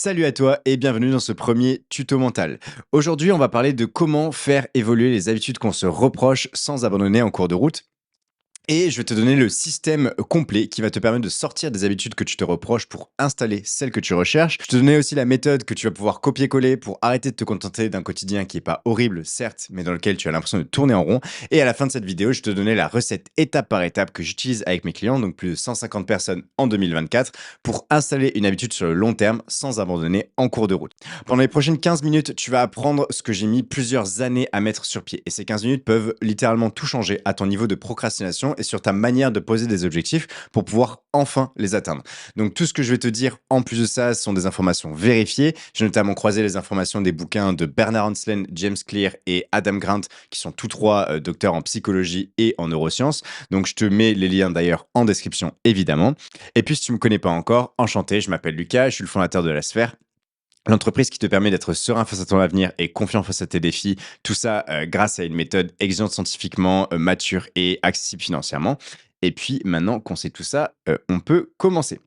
Salut à toi et bienvenue dans ce premier tuto mental. Aujourd'hui, on va parler de comment faire évoluer les habitudes qu'on se reproche sans abandonner en cours de route. Et je vais te donner le système complet qui va te permettre de sortir des habitudes que tu te reproches pour installer celles que tu recherches. Je te donnais aussi la méthode que tu vas pouvoir copier-coller pour arrêter de te contenter d'un quotidien qui n'est pas horrible, certes, mais dans lequel tu as l'impression de tourner en rond. Et à la fin de cette vidéo, je te donnais la recette étape par étape que j'utilise avec mes clients, donc plus de 150 personnes en 2024, pour installer une habitude sur le long terme sans abandonner en cours de route. Pendant les prochaines 15 minutes, tu vas apprendre ce que j'ai mis plusieurs années à mettre sur pied. Et ces 15 minutes peuvent littéralement tout changer à ton niveau de procrastination et sur ta manière de poser des objectifs pour pouvoir enfin les atteindre. Donc tout ce que je vais te dire en plus de ça sont des informations vérifiées. J'ai notamment croisé les informations des bouquins de Bernard Anslen, James Clear et Adam Grant, qui sont tous trois docteurs en psychologie et en neurosciences. Donc je te mets les liens d'ailleurs en description évidemment. Et puis si tu ne me connais pas encore, enchanté, je m'appelle Lucas, je suis le fondateur de La Sphère. L'entreprise qui te permet d'être serein face à ton avenir et confiant face à tes défis, tout ça grâce à une méthode exigeante scientifiquement, mature et accessible financièrement. Et puis maintenant qu'on sait tout ça, on peut commencer.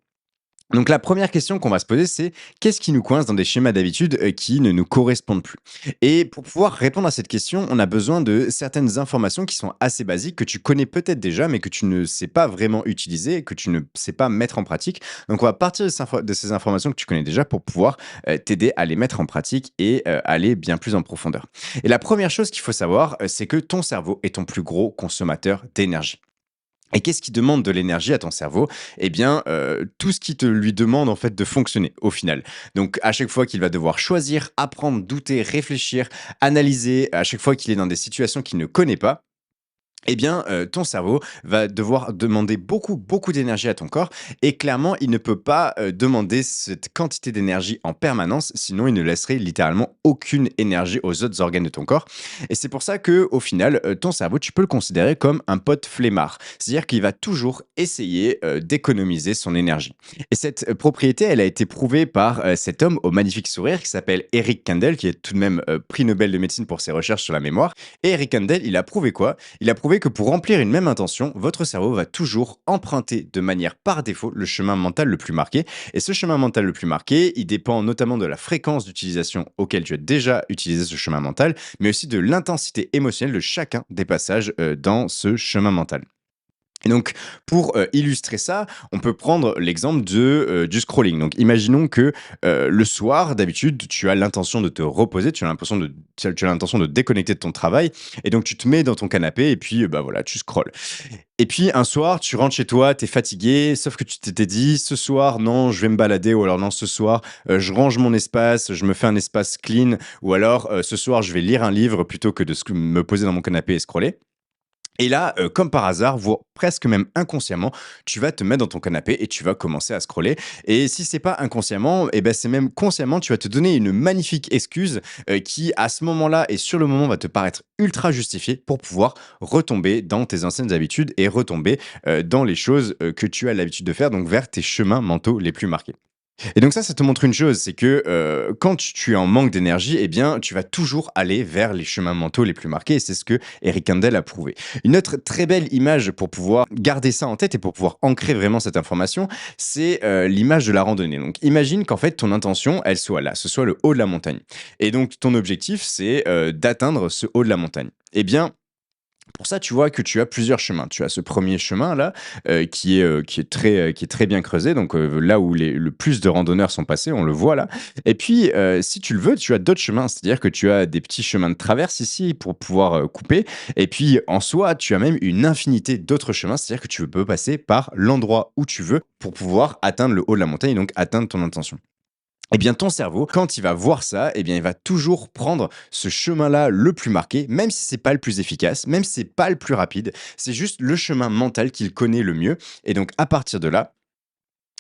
Donc la première question qu'on va se poser, c'est qu'est-ce qui nous coince dans des schémas d'habitude qui ne nous correspondent plus? Et pour pouvoir répondre à cette question, on a besoin de certaines informations qui sont assez basiques, que tu connais peut-être déjà, mais que tu ne sais pas vraiment utiliser, que tu ne sais pas mettre en pratique. Donc on va partir de ces informations que tu connais déjà pour pouvoir t'aider à les mettre en pratique et aller bien plus en profondeur. Et la première chose qu'il faut savoir, c'est que ton cerveau est ton plus gros consommateur d'énergie. Et qu'est-ce qui demande de l'énergie à ton cerveau? Eh bien, tout ce qui te lui demande en fait de fonctionner au final. Donc à chaque fois qu'il va devoir choisir, apprendre, douter, réfléchir, analyser, à chaque fois qu'il est dans des situations qu'il ne connaît pas, eh bien, ton cerveau va devoir demander beaucoup d'énergie à ton corps et clairement, il ne peut pas, demander cette quantité d'énergie en permanence, sinon il ne laisserait littéralement aucune énergie aux autres organes de ton corps et c'est pour ça que, au final, ton cerveau, tu peux le considérer comme un pote flemmard. C'est-à-dire qu'il va toujours essayer, d'économiser son énergie et cette, propriété, elle a été prouvée par, cet homme au magnifique sourire qui s'appelle Eric Kandel, qui est tout de même, prix Nobel de médecine pour ses recherches sur la mémoire et Eric Kandel, il a prouvé quoi? Il a prouvé que pour remplir une même intention, votre cerveau va toujours emprunter de manière par défaut le chemin mental le plus marqué. Et ce chemin mental le plus marqué, il dépend notamment de la fréquence d'utilisation auquel tu as déjà utilisé ce chemin mental, mais aussi de l'intensité émotionnelle de chacun des passages dans ce chemin mental. Et donc, pour illustrer ça, on peut prendre l'exemple du scrolling. Donc, imaginons que le soir, d'habitude, tu as l'intention de te reposer, tu as l'intention de déconnecter de ton travail, et donc tu te mets dans ton canapé et puis bah voilà, tu scrolles. Et puis un soir, tu rentres chez toi, tu es fatigué, sauf que tu t'étais dit ce soir, non, je vais me balader, ou alors non, ce soir, je range mon espace, je me fais un espace clean, ou alors ce soir, je vais lire un livre plutôt que de me poser dans mon canapé et scroller. Et là, comme par hasard, voire presque même inconsciemment, tu vas te mettre dans ton canapé et tu vas commencer à scroller et si c'est pas inconsciemment et ben, c'est même consciemment, tu vas te donner une magnifique excuse, qui à ce moment-là et sur le moment va te paraître ultra justifiée pour pouvoir retomber dans tes anciennes habitudes et retomber, dans les choses, que tu as l'habitude de faire, donc vers tes chemins mentaux les plus marqués. Et donc ça te montre une chose, c'est que, quand tu es en manque d'énergie, eh bien, tu vas toujours aller vers les chemins mentaux les plus marqués et c'est ce que Eric Kandel a prouvé. Une autre très belle image pour pouvoir garder ça en tête et pour pouvoir ancrer vraiment cette information, c'est, l'image de la randonnée. Donc imagine qu'en fait ton intention, elle soit là, ce soit le haut de la montagne et donc ton objectif, c'est, d'atteindre ce haut de la montagne. Eh bien, pour ça, tu vois que tu as plusieurs chemins. Tu as ce premier chemin-là, qui est très bien creusé, donc là où le plus de randonneurs sont passés, on le voit là. Et puis, si tu le veux, tu as d'autres chemins, c'est-à-dire que tu as des petits chemins de traverse ici pour pouvoir, couper et puis en soi, tu as même une infinité d'autres chemins, c'est-à-dire que tu peux passer par l'endroit où tu veux pour pouvoir atteindre le haut de la montagne et donc atteindre ton intention. Eh bien, ton cerveau, quand il va voir ça, eh bien, il va toujours prendre ce chemin-là le plus marqué, même si c'est pas le plus efficace, même si c'est pas le plus rapide. C'est juste le chemin mental qu'il connaît le mieux. Et donc, à partir de là,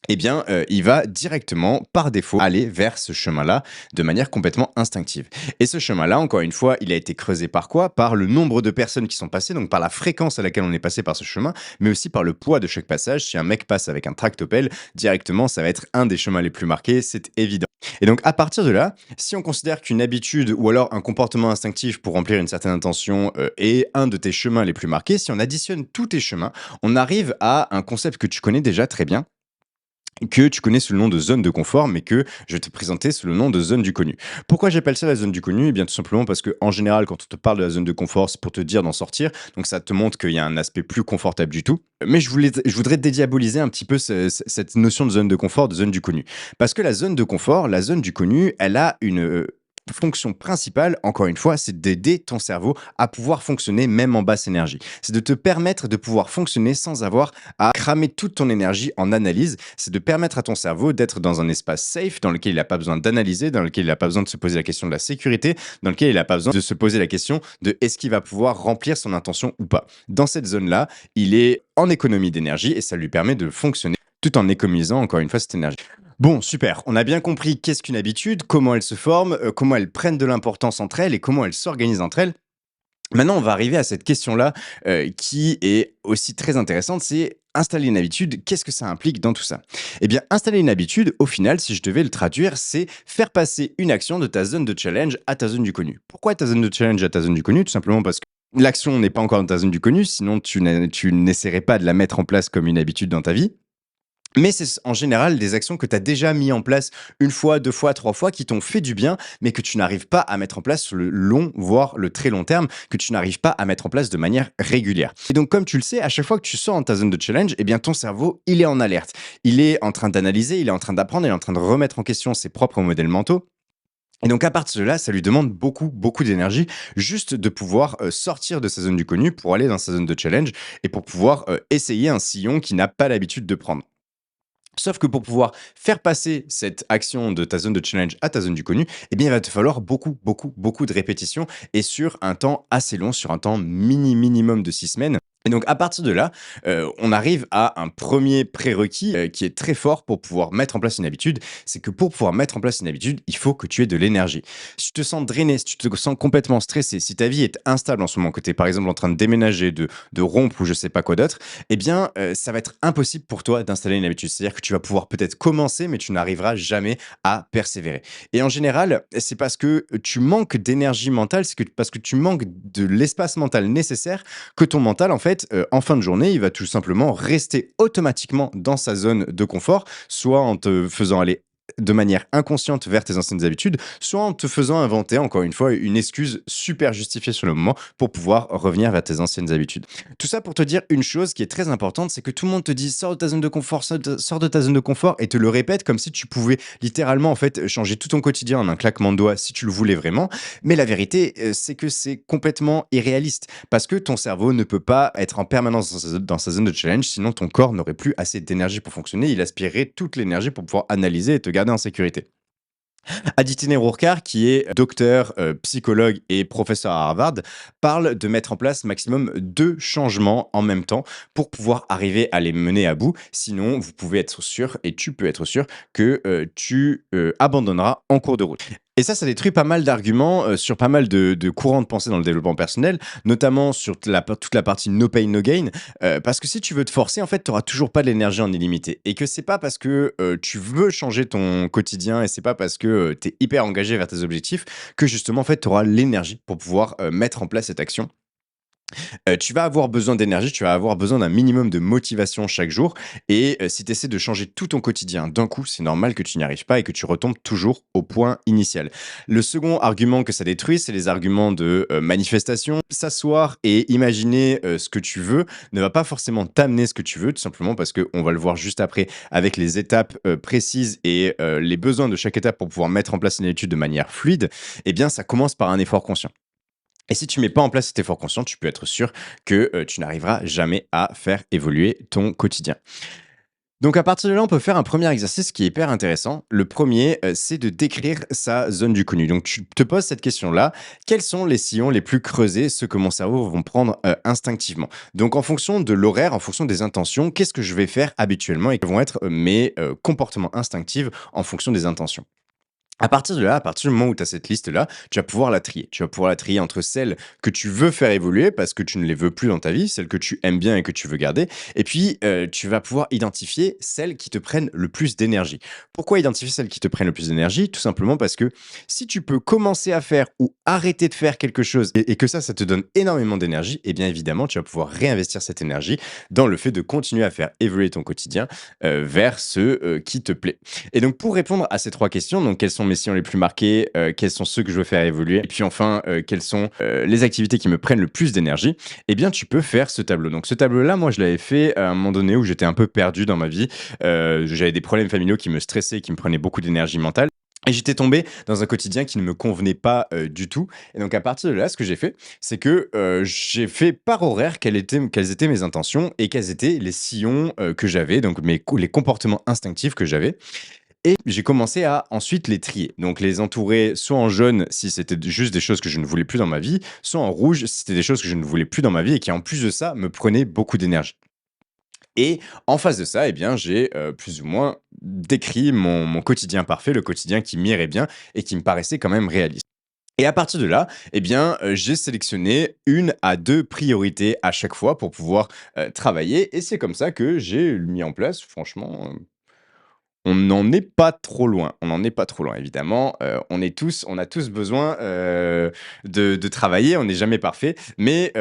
eh bien, il va directement, par défaut, aller vers ce chemin-là de manière complètement instinctive. Et ce chemin-là, encore une fois, il a été creusé par quoi? Par le nombre de personnes qui sont passées, donc par la fréquence à laquelle on est passé par ce chemin, mais aussi par le poids de chaque passage. Si un mec passe avec un tractopelle, directement, ça va être un des chemins les plus marqués, c'est évident. Et donc, à partir de là, si on considère qu'une habitude ou alors un comportement instinctif pour remplir une certaine intention est un de tes chemins les plus marqués, si on additionne tous tes chemins, on arrive à un concept que tu connais déjà très bien, que tu connais sous le nom de zone de confort, mais que je vais te présenter sous le nom de zone du connu. Pourquoi j'appelle ça la zone du connu? Eh bien, tout simplement parce que, en général, quand on te parle de la zone de confort, c'est pour te dire d'en sortir. Donc, ça te montre qu'il y a un aspect plus confortable du tout. Mais je voudrais dédiaboliser un petit peu cette notion de zone de confort, de zone du connu. Parce que la zone de confort, la zone du connu, elle a une fonction principale, encore une fois, c'est d'aider ton cerveau à pouvoir fonctionner même en basse énergie. C'est de te permettre de pouvoir fonctionner sans avoir à cramer toute ton énergie en analyse. C'est de permettre à ton cerveau d'être dans un espace safe dans lequel il n'a pas besoin d'analyser, dans lequel il n'a pas besoin de se poser la question de la sécurité, dans lequel il n'a pas besoin de se poser la question de est-ce qu'il va pouvoir remplir son intention ou pas. Dans cette zone-là, il est en économie d'énergie et ça lui permet de fonctionner tout en économisant encore une fois cette énergie. Bon, super. On a bien compris qu'est-ce qu'une habitude, comment elle se forme, comment elles prennent de l'importance entre elles et comment elles s'organisent entre elles. Maintenant, on va arriver à cette question-là qui est aussi très intéressante, c'est installer une habitude, qu'est-ce que ça implique dans tout ça? Eh bien, installer une habitude, au final, si je devais le traduire, c'est faire passer une action de ta zone de challenge à ta zone du connu. Pourquoi ta zone de challenge à ta zone du connu? Tout simplement parce que l'action n'est pas encore dans ta zone du connu, sinon tu n'essaierais pas de la mettre en place comme une habitude dans ta vie. Mais c'est en général des actions que tu as déjà mis en place une fois, 2 fois, 3 fois, qui t'ont fait du bien, mais que tu n'arrives pas à mettre en place sur le long, voire le très long terme, que tu n'arrives pas à mettre en place de manière régulière. Et donc, comme tu le sais, à chaque fois que tu sors dans ta zone de challenge, eh bien, ton cerveau, il est en alerte. Il est en train d'analyser, il est en train d'apprendre, il est en train de remettre en question ses propres modèles mentaux. Et donc, à partir de là, ça lui demande beaucoup, beaucoup d'énergie, juste de pouvoir sortir de sa zone du connu pour aller dans sa zone de challenge et pour pouvoir essayer un sillon qu'il n'a pas l'habitude de prendre. Sauf que pour pouvoir faire passer cette action de ta zone de challenge à ta zone du connu, eh bien, il va te falloir beaucoup, beaucoup, beaucoup de répétitions et sur un temps assez long, sur un temps minimum de 6 semaines. Et donc, à partir de là, on arrive à un premier prérequis qui est très fort pour pouvoir mettre en place une habitude. C'est que pour pouvoir mettre en place une habitude, il faut que tu aies de l'énergie. Si tu te sens drainé, si tu te sens complètement stressé, si ta vie est instable en ce moment, que tu es par exemple en train de déménager, de rompre ou je sais pas quoi d'autre, eh bien, ça va être impossible pour toi d'installer une habitude. C'est-à-dire que tu vas pouvoir peut-être commencer, mais tu n'arriveras jamais à persévérer. Et en général, c'est parce que tu manques d'énergie mentale, parce que tu manques de l'espace mental nécessaire que ton mental, en fait, en fin de journée, il va tout simplement rester automatiquement dans sa zone de confort, soit en te faisant aller de manière inconsciente vers tes anciennes habitudes, soit en te faisant inventer, encore une fois, une excuse super justifiée sur le moment pour pouvoir revenir vers tes anciennes habitudes. Tout ça pour te dire une chose qui est très importante, c'est que tout le monde te dit sors de ta zone de confort, sors de ta zone de confort et te le répète comme si tu pouvais littéralement en fait changer tout ton quotidien en un claquement de doigts si tu le voulais vraiment. Mais la vérité, c'est que c'est complètement irréaliste parce que ton cerveau ne peut pas être en permanence dans sa zone de challenge, sinon ton corps n'aurait plus assez d'énergie pour fonctionner. Il aspirerait toute l'énergie pour pouvoir analyser et te garder en sécurité. Aditya Rourkar, qui est docteur, psychologue et professeur à Harvard, parle de mettre en place maximum 2 changements en même temps pour pouvoir arriver à les mener à bout. Sinon, vous pouvez être sûr et tu peux être sûr que, tu, abandonneras en cours de route. Et ça détruit pas mal d'arguments, sur pas mal de courants de pensée dans le développement personnel, notamment sur toute la partie no pain, no gain, parce que si tu veux te forcer, en fait, tu auras toujours pas de l'énergie en illimité et que c'est pas parce que, tu veux changer ton quotidien et c'est pas parce que, tu es hyper engagé vers tes objectifs que justement, en fait, tu auras l'énergie pour pouvoir, mettre en place cette action. Tu vas avoir besoin d'énergie, tu vas avoir besoin d'un minimum de motivation chaque jour et si tu essaies de changer tout ton quotidien d'un coup, c'est normal que tu n'y arrives pas et que tu retombes toujours au point initial. Le second argument que ça détruit, c'est les arguments de, manifestation. S'asseoir et imaginer, ce que tu veux ne va pas forcément t'amener ce que tu veux, tout simplement parce qu'on va le voir juste après avec les étapes, précises et les besoins de chaque étape pour pouvoir mettre en place une étude de manière fluide. Eh bien, ça commence par un effort conscient. Et si tu mets pas en place cet effort conscient, tu peux être sûr que, tu n'arriveras jamais à faire évoluer ton quotidien. Donc à partir de là, on peut faire un premier exercice qui est hyper intéressant. Le premier, c'est de décrire sa zone du connu. Donc tu te poses cette question-là: «Quels sont les sillons les plus creusés, ceux que mon cerveau vont prendre, instinctivement?» Donc en fonction de l'horaire, en fonction des intentions, qu'est-ce que je vais faire habituellement et quels vont être, mes, comportements instinctifs en fonction des intentions? À partir de là, à partir du moment où tu as cette liste-là, tu vas pouvoir la trier. Tu vas pouvoir la trier entre celles que tu veux faire évoluer parce que tu ne les veux plus dans ta vie, celles que tu aimes bien et que tu veux garder. Et puis, tu vas pouvoir identifier celles qui te prennent le plus d'énergie. Pourquoi identifier celles qui te prennent le plus d'énergie? Tout simplement parce que si tu peux commencer à faire ou arrêter de faire quelque chose et que ça te donne énormément d'énergie, eh bien évidemment, tu vas pouvoir réinvestir cette énergie dans le fait de continuer à faire évoluer ton quotidien vers ce qui te plaît. Et donc, pour répondre à ces 3 questions, donc quels sont mes sillons les plus marqués, quels sont ceux que je veux faire évoluer et puis enfin, quelles sont, les activités qui me prennent le plus d'énergie, eh bien, tu peux faire ce tableau. Donc ce tableau-là, moi, je l'avais fait à un moment donné où j'étais un peu perdu dans ma vie. J'avais des problèmes familiaux qui me stressaient, qui me prenaient beaucoup d'énergie mentale et j'étais tombé dans un quotidien qui ne me convenait pas, du tout et donc à partir de là, ce que j'ai fait, c'est que, j'ai fait par horaire quelles étaient mes intentions et quels étaient les sillons, que j'avais, donc les comportements instinctifs que j'avais et j'ai commencé à ensuite les trier. Donc les entourer soit en jaune si c'était juste des choses que je ne voulais plus dans ma vie, soit en rouge si c'était des choses que je ne voulais plus dans ma vie et qui en plus de ça me prenaient beaucoup d'énergie. Et en face de ça, eh bien, j'ai plus ou moins décrit mon quotidien parfait, le quotidien qui m'irait bien et qui me paraissait quand même réaliste. Et à partir de là, eh bien, j'ai sélectionné une à 2 priorités à chaque fois pour pouvoir travailler. Et c'est comme ça que j'ai mis en place, franchement, on n'en est pas trop loin. On n'en est pas trop loin, évidemment. On a tous besoin, de travailler. On n'est jamais parfait, mais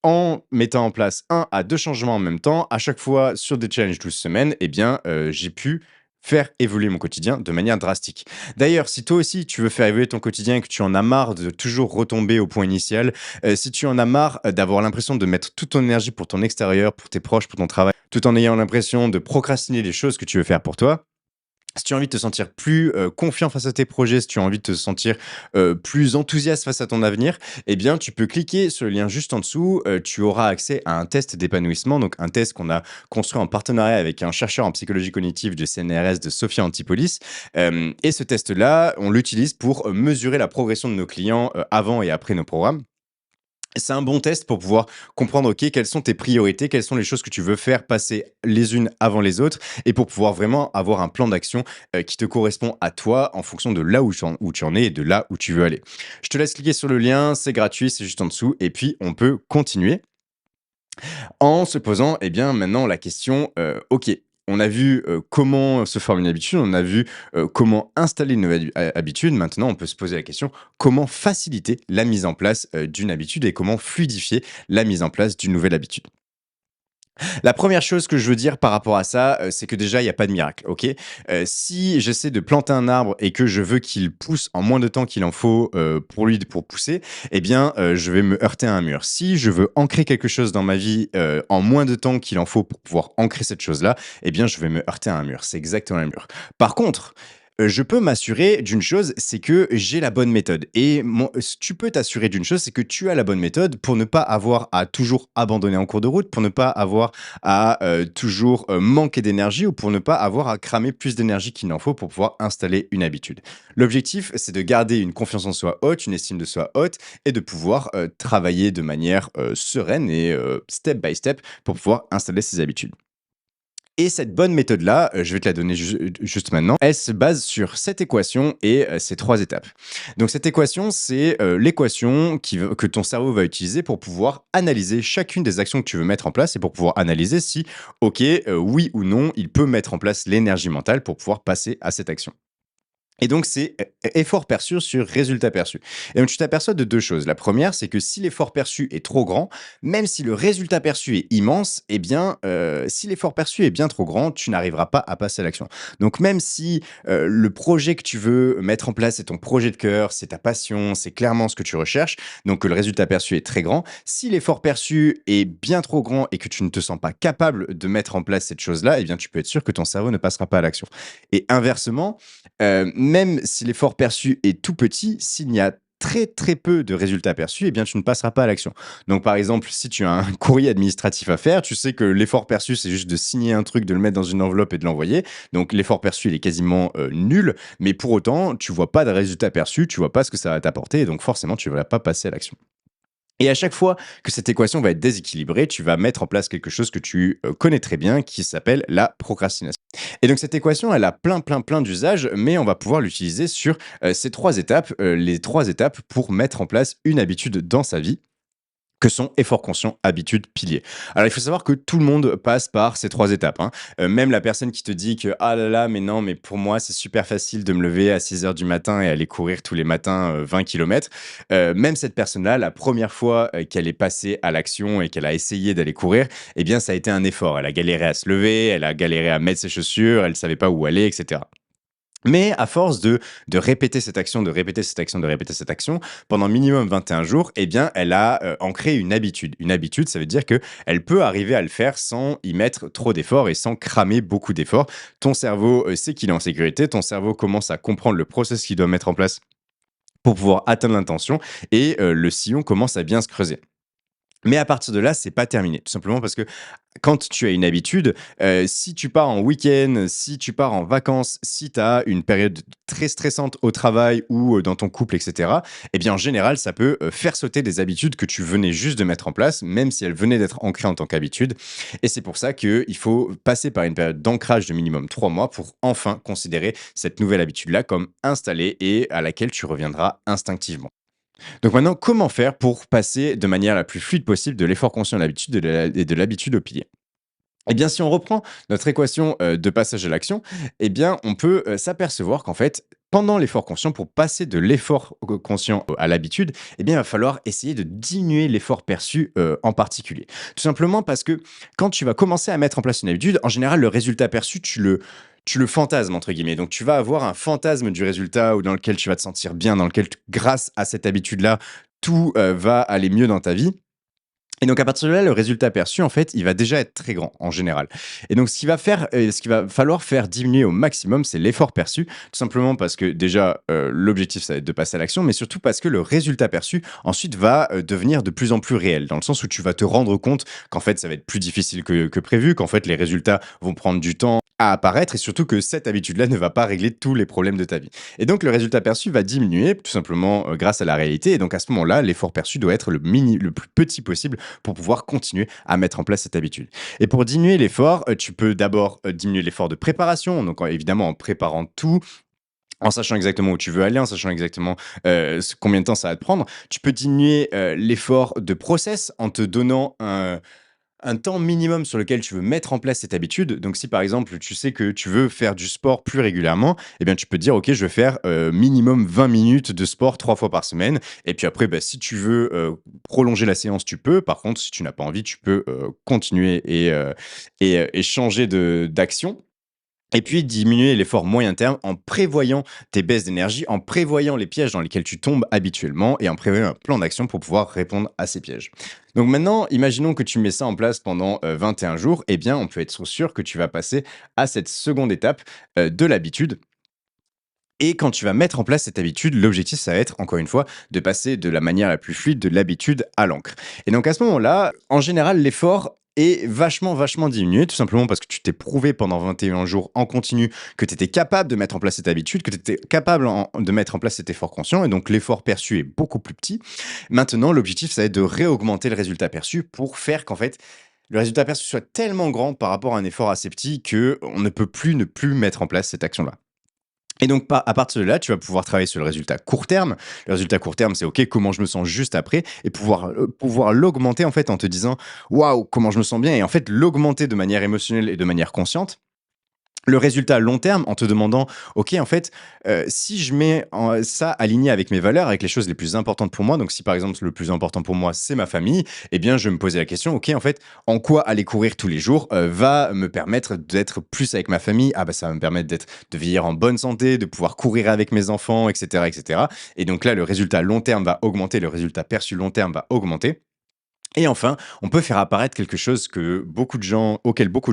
en mettant en place un à 2 changements en même temps, à chaque fois sur des challenges 12 semaines, eh bien, j'ai pu faire évoluer mon quotidien de manière drastique. D'ailleurs, si toi aussi tu veux faire évoluer ton quotidien et que tu en as marre de toujours retomber au point initial, si tu en as marre, d'avoir l'impression de mettre toute ton énergie pour ton extérieur, pour tes proches, pour ton travail, tout en ayant l'impression de procrastiner les choses que tu veux faire pour toi, si tu as envie de te sentir plus, confiant face à tes projets, si tu as envie de te sentir, plus enthousiaste face à ton avenir, eh bien, tu peux cliquer sur le lien juste en dessous. Tu auras accès à un test d'épanouissement, donc un test qu'on a construit en partenariat avec un chercheur en psychologie cognitive du CNRS de Sophia Antipolis. Et ce test-là, on l'utilise pour, mesurer la progression de nos clients, avant et après nos programmes. C'est un bon test pour pouvoir comprendre, OK, quelles sont tes priorités, quelles sont les choses que tu veux faire passer les unes avant les autres et pour pouvoir vraiment avoir un plan d'action, qui te correspond à toi en fonction de là où tu en es et de là où tu veux aller. Je te laisse cliquer sur le lien, c'est gratuit, c'est juste en dessous et puis on peut continuer en se posant, eh bien, maintenant la question, OK, on a vu, comment se former une habitude, on a vu, comment installer une nouvelle habitude. Maintenant, on peut se poser la question, comment faciliter la mise en place, d'une habitude et comment fluidifier la mise en place d'une nouvelle habitude? La première chose que je veux dire par rapport à ça, c'est que déjà, il y a pas de miracle, OK? Si j'essaie de planter un arbre et que je veux qu'il pousse en moins de temps qu'il en faut, pour pousser, eh bien, je vais me heurter à un mur. Si je veux ancrer quelque chose dans ma vie, en moins de temps qu'il en faut pour pouvoir ancrer cette chose-là, eh bien, je vais me heurter à un mur. C'est exactement le mur. Par contre, je peux m'assurer d'une chose, c'est que j'ai la bonne méthode et tu peux t'assurer d'une chose, c'est que tu as la bonne méthode pour ne pas avoir à toujours abandonner en cours de route, pour ne pas avoir à, toujours, manquer d'énergie ou pour ne pas avoir à cramer plus d'énergie qu'il n'en faut pour pouvoir installer une habitude. L'objectif, c'est de garder une confiance en soi haute, une estime de soi haute et de pouvoir, travailler de manière, sereine et step by step pour pouvoir installer ces habitudes. Et cette bonne méthode-là, je vais te la donner juste maintenant. Elle se base sur cette équation et ces 3 étapes. Donc cette équation, c'est, l'équation que ton cerveau va utiliser pour pouvoir analyser chacune des actions que tu veux mettre en place et pour pouvoir analyser si, OK, oui ou non, il peut mettre en place l'énergie mentale pour pouvoir passer à cette action. Et donc, c'est effort perçu sur résultat perçu. Et donc, tu t'aperçois de 2 choses. La première, c'est que si l'effort perçu est trop grand, même si le résultat perçu est immense, eh bien, si l'effort perçu est bien trop grand, tu n'arriveras pas à passer à l'action. Donc, même si, le projet que tu veux mettre en place, c'est ton projet de cœur, c'est ta passion, c'est clairement ce que tu recherches, donc que le résultat perçu est très grand, si l'effort perçu est bien trop grand et que tu ne te sens pas capable de mettre en place cette chose-là, eh bien, tu peux être sûr que ton cerveau ne passera pas à l'action. Et inversement, même si l'effort perçu est tout petit, s'il n'y a très, très peu de résultats perçus, eh bien, tu ne passeras pas à l'action. Donc, par exemple, si tu as un courrier administratif à faire, tu sais que l'effort perçu, c'est juste de signer un truc, de le mettre dans une enveloppe et de l'envoyer. Donc, l'effort perçu, il est quasiment nul, mais pour autant, tu vois pas de résultat perçu, tu vois pas ce que ça va t'apporter, et donc forcément, tu ne vas pas passer à l'action. Et à chaque fois que cette équation va être déséquilibrée, tu vas mettre en place quelque chose que tu connais très bien qui s'appelle la procrastination. Et donc cette équation, elle a plein, plein, plein d'usages, mais on va pouvoir l'utiliser sur ces trois étapes, les trois étapes pour mettre en place une habitude dans sa vie que sont effort conscient, habitude, pilier. Alors il faut savoir que tout le monde passe par ces 3 étapes, hein. Même la personne qui te dit que: «Ah là là, mais non, mais pour moi, c'est super facile de me lever à 6 heures du matin et aller courir tous les matins, 20 kilomètres». Même cette personne-là, la première fois, qu'elle est passée à l'action et qu'elle a essayé d'aller courir, eh bien ça a été un effort. Elle a galéré à se lever, elle a galéré à mettre ses chaussures, elle savait pas où aller et cetera. Mais à force de répéter cette action, de répéter cette action, de répéter cette action, pendant minimum 21 jours, eh bien, elle a, ancré une habitude. Une habitude, ça veut dire que elle peut arriver à le faire sans y mettre trop d'efforts et sans cramer beaucoup d'efforts. Ton cerveau, sait qu'il est en sécurité, ton cerveau commence à comprendre le process qu'il doit mettre en place pour pouvoir atteindre l'intention et le sillon commence à bien se creuser. Mais à partir de là, c'est pas terminé. Tout simplement parce que quand tu as une habitude, si tu pars en week-end, si tu pars en vacances, si tu as une période très stressante au travail ou, dans ton couple et cetera, eh bien, en général, ça peut, faire sauter des habitudes que tu venais juste de mettre en place, même si elles venaient d'être ancrées en tant qu'habitude. Et c'est pour ça qu'il faut passer par une période d'ancrage de minimum 3 mois pour enfin considérer cette nouvelle habitude-là comme installée et à laquelle tu reviendras instinctivement. Donc maintenant, comment faire pour passer de manière la plus fluide possible de l'effort conscient à l'habitude et de l'habitude au pilier? Eh bien, si on reprend notre équation de passage à l'action, eh bien, on peut s'apercevoir qu'en fait, pendant l'effort conscient, pour passer de l'effort conscient à l'habitude, eh bien, il va falloir essayer de diminuer l'effort perçu en particulier. Tout simplement parce que quand tu vas commencer à mettre en place une habitude, en général, le résultat perçu, tu le fantasmes, entre guillemets. Donc, tu vas avoir un fantasme du résultat ou dans lequel tu vas te sentir bien, dans lequel, grâce à cette habitude-là, tout va aller mieux dans ta vie. Et donc à partir de là, le résultat perçu, en fait, il va déjà être très grand en général. Et donc ce qu'il va falloir faire diminuer au maximum, c'est l'effort perçu, tout simplement parce que déjà, l'objectif, ça va être de passer à l'action, mais surtout parce que le résultat perçu, ensuite, va, devenir de plus en plus réel. Dans le sens où tu vas te rendre compte qu'en fait, ça va être plus difficile que prévu, qu'en fait, les résultats vont prendre du temps à apparaître et surtout que cette habitude-là ne va pas régler tous les problèmes de ta vie. Et donc le résultat perçu va diminuer tout simplement, grâce à la réalité et donc à ce moment-là, l'effort perçu doit être le plus petit possible pour pouvoir continuer à mettre en place cette habitude. Et pour diminuer l'effort, tu peux d'abord, diminuer l'effort de préparation, donc évidemment en préparant tout, en sachant exactement où tu veux aller, en sachant exactement, combien de temps ça va te prendre. Tu peux diminuer, l'effort de process en te donnant un temps minimum sur lequel tu veux mettre en place cette habitude. Donc, si par exemple, tu sais que tu veux faire du sport plus régulièrement, eh bien, tu peux te dire, OK, je vais faire minimum 20 minutes de sport 3 fois par semaine. Et puis après, bah, si tu veux prolonger la séance, tu peux. Par contre, si tu n'as pas envie, tu peux continuer et changer d'action. Et puis diminuer l'effort moyen terme en prévoyant tes baisses d'énergie, en prévoyant les pièges dans lesquels tu tombes habituellement et en prévoyant un plan d'action pour pouvoir répondre à ces pièges. Donc maintenant, imaginons que tu mets ça en place pendant 21 jours, eh bien on peut être sûr que tu vas passer à cette seconde étape de l'habitude. Et quand tu vas mettre en place cette habitude, l'objectif, ça va être, encore une fois, de passer de la manière la plus fluide de l'habitude à l'encre. Et donc à ce moment-là, en général, l'effort est vachement, vachement diminué, tout simplement parce que tu t'es prouvé pendant 21 jours en continu que tu étais capable de mettre en place cette habitude, que tu étais capable de mettre en place cet effort conscient, et donc l'effort perçu est beaucoup plus petit. Maintenant, l'objectif, ça va être de réaugmenter le résultat perçu pour faire qu'en fait, le résultat perçu soit tellement grand par rapport à un effort assez petit que on ne peut plus ne plus mettre en place cette action-là. Et donc, à partir de là, tu vas pouvoir travailler sur le résultat court terme. Le résultat court terme, c'est OK, comment je me sens juste après et pouvoir l'augmenter en fait en te disant: «Waouh, comment je me sens bien» et en fait l'augmenter de manière émotionnelle et de manière consciente. Le résultat à long terme en te demandant: «OK, en fait, si je mets ça aligné avec mes valeurs, avec les choses les plus importantes pour moi», donc si par exemple le plus important pour moi, c'est ma famille, eh bien je vais me poser la question: «OK, en fait, en quoi aller courir tous les jours, va me permettre d'être plus avec ma famille?» Ah bah, ça va me permettre de vieillir en bonne santé, de pouvoir courir avec mes enfants et cetera et cetera et donc là, le résultat long terme va augmenter, le résultat perçu long terme va augmenter et enfin, on peut faire apparaître quelque chose auquel beaucoup de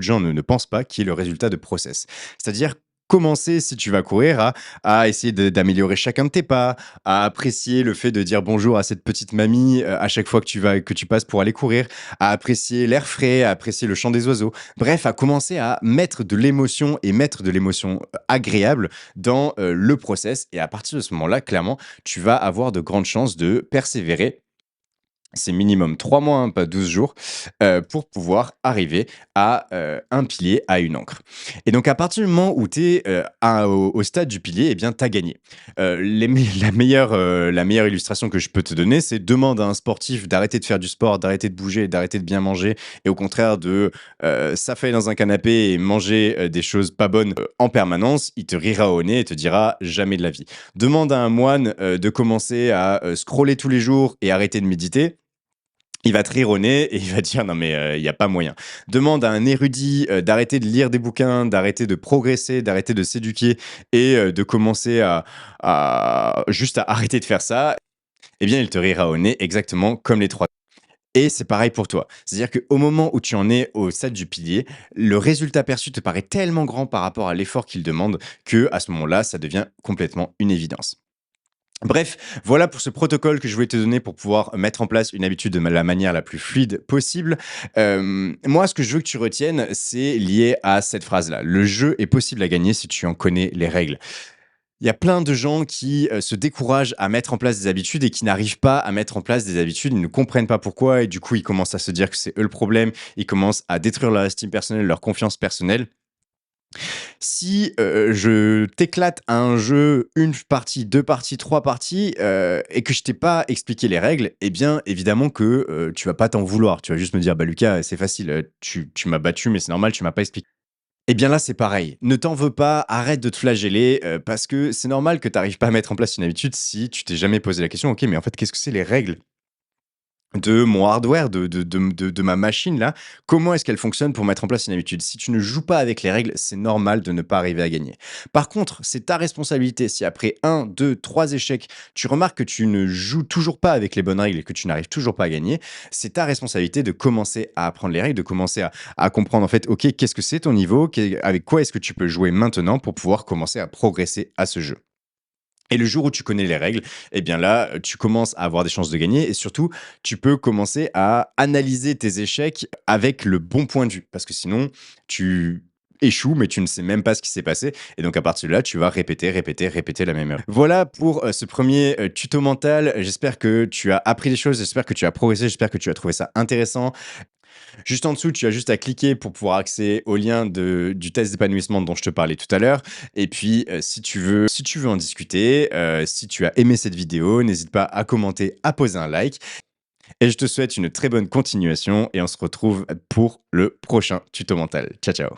gens ne pensent pas, qui est le résultat de process. C'est-à-dire commencer, si tu vas courir, à essayer d'améliorer chacun de tes pas, à apprécier le fait de dire bonjour à cette petite mamie à chaque fois que tu passes pour aller courir, à apprécier l'air frais, à apprécier le chant des oiseaux. Bref, à commencer à mettre de l'émotion et mettre de l'émotion agréable dans le process. Et à partir de ce moment-là, clairement, tu vas avoir de grandes chances de persévérer C'est minimum 3 mois, hein, pas 12 jours, pour pouvoir arriver à, un pilier, à une encre. Et donc à partir du moment où tu es, au stade du pilier, eh bien, tu as gagné. Les mé la meilleure illustration que je peux te donner, c'est demande à un sportif d'arrêter de faire du sport, d'arrêter de bouger, d'arrêter de bien manger et au contraire de, s'affaler dans un canapé et manger, des choses pas bonnes, en permanence. Il te rira au nez et te dira: «Jamais de la vie». Demande à un moine, de commencer à, scroller tous les jours et arrêter de méditer. Il va te rire au nez et il va dire: «Non mais, il y a pas moyen». Demande à un érudit, d'arrêter de lire des bouquins, d'arrêter de progresser, d'arrêter de s'éduquer et de commencer à juste à arrêter de faire ça, eh bien, il te rira au nez exactement comme les 3. Et c'est pareil pour toi. C'est-à-dire qu'au moment où tu en es au stade du pilier, le résultat perçu te paraît tellement grand par rapport à l'effort qu'il demande que à ce moment-là, ça devient complètement une évidence. Bref, voilà pour ce protocole que je voulais te donner pour pouvoir mettre en place une habitude de la manière la plus fluide possible. Moi, ce que je veux que tu retiennes, c'est lié à cette phrase-là. Le jeu est possible à gagner si tu en connais les règles. Il y a plein de gens qui se découragent à mettre en place des habitudes et qui n'arrivent pas à mettre en place des habitudes. Ils ne comprennent pas pourquoi et du coup, ils commencent à se dire que c'est eux le problème. Ils commencent à détruire leur estime personnelle, leur confiance personnelle. Si, je t'éclate à un jeu, une partie, 2 parties, 3 parties, et que je t'ai pas expliqué les règles, eh bien, évidemment que, tu vas pas t'en vouloir. Tu vas juste me dire: «Bah, Lucas, c'est facile, tu m'as battu, mais c'est normal, tu m'as pas expliqué». Eh bien là, c'est pareil. Ne t'en veux pas, arrête de te flageller, parce que c'est normal que tu arrives pas à mettre en place une habitude si tu t'es jamais posé la question: «OK, mais en fait, qu'est-ce que c'est les règles de mon hardware, de ma machine là, comment est-ce qu'elle fonctionne pour mettre en place une habitude? Si tu ne joues pas avec les règles, c'est normal de ne pas arriver à gagner. Par contre, c'est ta responsabilité si après un, 2, 3 échecs, tu remarques que tu ne joues toujours pas avec les bonnes règles et que tu n'arrives toujours pas à gagner, c'est ta responsabilité de commencer à apprendre les règles, de commencer à comprendre en fait, OK, qu'est-ce que c'est ton niveau? Avec quoi est-ce que tu peux jouer maintenant pour pouvoir commencer à progresser à ce jeu? Et le jour où tu connais les règles, eh bien là, tu commences à avoir des chances de gagner et surtout, tu peux commencer à analyser tes échecs avec le bon point de vue. Parce que sinon, tu échoues, mais tu ne sais même pas ce qui s'est passé. Et donc, à partir de là, tu vas répéter, répéter, répéter la même erreur. Voilà pour ce premier tuto mental. J'espère que tu as appris des choses, j'espère que tu as progressé, j'espère que tu as trouvé ça intéressant. Juste en dessous, tu as juste à cliquer pour pouvoir accéder au lien du test d'épanouissement dont je te parlais tout à l'heure. Et puis, si tu veux en discuter, si tu as aimé cette vidéo, n'hésite pas à commenter, à poser un like. Et je te souhaite une très bonne continuation et on se retrouve pour le prochain tuto mental. Ciao, ciao.